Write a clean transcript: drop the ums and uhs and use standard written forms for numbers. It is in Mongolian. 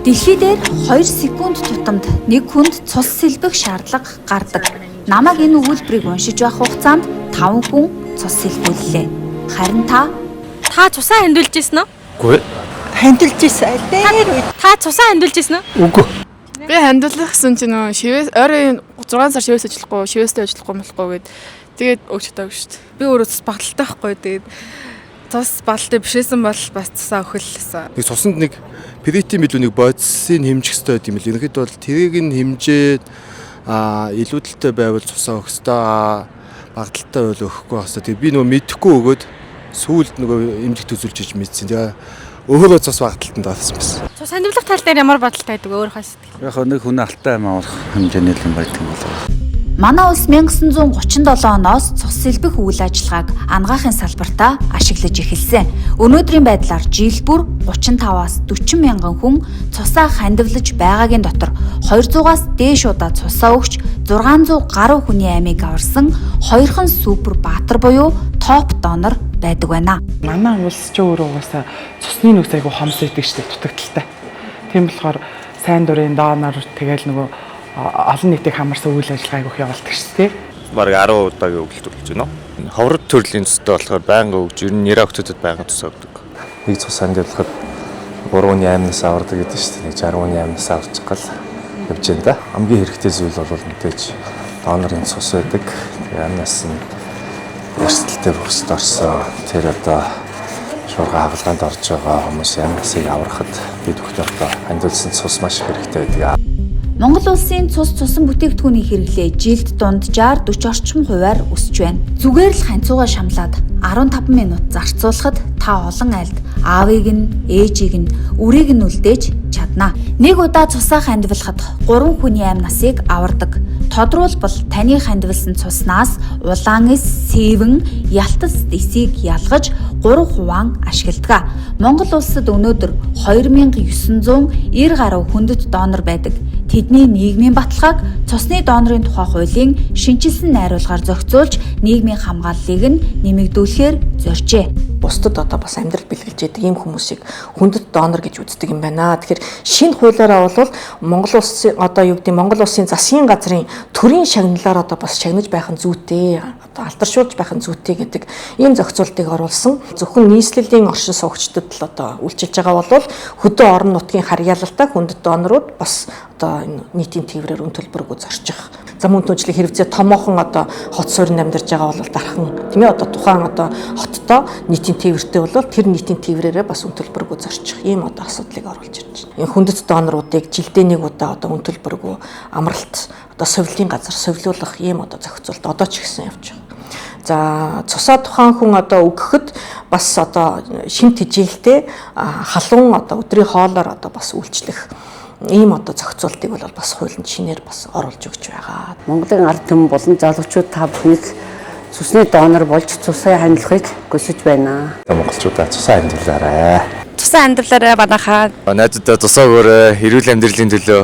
Дэлхий дээр 2 секунд тутамд нэг хүнд цус сэлбэх шаардлага гардаг. Намайг энэ өгүүлбэрийг уншиж байх хугацаанд 5 хүн цус сэлбүүллээ. Харин та цусаа хандуулж ирсэн үү? Үгүй. Хандуулж ирсэн. Та цусаа хандуулж ирсэн үү? Үгүй. Би хандуулах гэсэн чинь нөө шивээс ойрын 6 сар шивээс ажиллахгүй, шивээстэй ажиллахгүй болохгүй гэд тэгээд өгч таагүй шүү дээ. Би өөрөө цус багталтай байхгүй тэгээд цус багталтай бишээсэн бол бас цусаа өхөлсөн. Нэг цуснд нэг притийн билүү нэг бодисын хэмжих хэрэгтэй байт юм л. Ерөнхийдөө бол тэрийг нь хэмжээд илүүдэлтэй байвал цусаа өгөх хэрэгтэй, багталтай байвал өгөхгүй байх хэрэгтэй. Би нөгөө мэдэхгүй өгөөд сүүлд нөгөө эмнэлэгт үзүүлж иж мэдсэн. Тэгээ өөрөө цус багталтанд орсон байсан. Цус хандуулах тал дээр ямар бодолтой байдаг өөрийнхөө сэтгэл? Яг нэг хүн алтай юм авах хэмжээний л юм байдаг юм болов. манай улс 1937 оноос цус сэлбэх үйл ажиллагааг ангаахын салбартаа ашиглаж эхэлсэн. Өнөөдрийн байдлаар жил бүр 35-аас 40 мянган хүн цусаа хандивлаж байгаагийн дотор 200-аас дээш удаа цусаа өгч 600 гаруй хүний амийг аварсан хоёрхан супер баатар буюу топ донор байдаг байна. Манай улс ч өөрөө угаасаа цусны нүгс айгу хомс идэг штэ дутагдaltaй. Тийм болохоор сайн дурын донор тэгэл нөгөө олон нийтийг хамарсан үйл ажиллагааг өгөх явуулдаг шүү дээ. Бараг 10 удаагийн өгөлт болж байна. Ховрод төрлийн цустай болохоор байнга өгж, ер нь нэрэ охтодод байнга цус өгдөг. Нэг цус хандуулахад 3.8-наас авардаг гэдэг шүү дээ. 60.8-наас авчих гал явж байна да. Хамгийн хэрэгтэй зүйл бол мэдээж донорын цус байдаг. Тэгээ амнаас нь эрсдэлтэй бүхсд орсон тэр одоо шуурга хавлгаанд орж байгаа хүмүүс амнасыг аврахад бид бүхэн одоо хандуулсан цус маш хэрэгтэй байдаг. Монгол улсын цусан бүтээгдэхүүний хэрэглээ жилд дунджаар 40 орчим хувиар өсөж байна. Зүгээр л ханцуугаа шамлаад 15 минут зарцуулахад та олон айлд аавыг нь, ээжийг нь, үрийг нь үлдээж чадна. Нэг удаа цусаа хандвалахад 3 хүний амь насыг авардаг. Тодруулбал таны хандвалсан цуснаас улаан эс, сэвэн, ялтас эсийг ялгаж 3 хуваан ашигладаг. Монгол улсад өнөөдөр 2990 гаруй хүндэт донор байдаг. Тэдний нийгмийн баталгааг цусны донорын тухай хуулийн шинжилсэн найруулгаар зохицуулж нийгмийн хамгааллыг нь нэмэгдүүлэхээр зоржээ. Бусдад одоо бас амьдрал бэлгэлж яадаг ийм хүмүүсийг хүндэт донор гэж үздэг юм байна. Тэгэхээр шинэ хуулиараа бол Монгол улсын одоо юу гэдэг Монгол улсын засгийн газрын төрийн шагналаар одоо бас шагнаж байх нь зүйтэй, одоо алдаршуулж байх нь зүйтэй гэдэг ийм зохицуултыг оруулсан. Зөвхөн нийслэлийн оршин суугчдад л одоо үйлчилж байгаа бол хөдөө орон нутгийн харьяалалтай хүндэт донорууд бас одоо нийтийн тээврээр үн төлбөрөөгөө зорчих. Зам үн төлбөрийг хэрэгцээ томоохон одоо хот суурьнд амьдарч байгаа бол дархан тийм ээ одоо тухайн одоо хоттоо нийтийн тээвэртэй бол тэр нийтийн тээврээрээ бас үн төлбөрөөгөө зорчих. Ийм одоо асуудлыг оруулж ирж байна. Энэ хүндэт доноруудыг жилдээ нэг удаа одоо үн төлбөрөөгөө амралт одоо совилын газар совилуулах ийм одоо зохицуулт одоо ч ихсэн явж байгаа. За цусаа тухайн хүн одоо өгөхөд бас одоо шимт хижээлтэй халуун одоо өдрийн хоолоор одоо бас үйлчлэх ийм одоо зохицуултыг бол бас хуулинд шинээр бас оруулж өгч байгаа. Монголын ард түмэн болон залуучууд та бүхнийг цусны донор болж цусаа хандлагыг хүсэж байна. Монголчуудаа цусаа хандуулаарай. Цусаа хандуулаарай манайхаа. Найзуудаа цусаа өгөөрэй, эрүүл амьдралын төлөө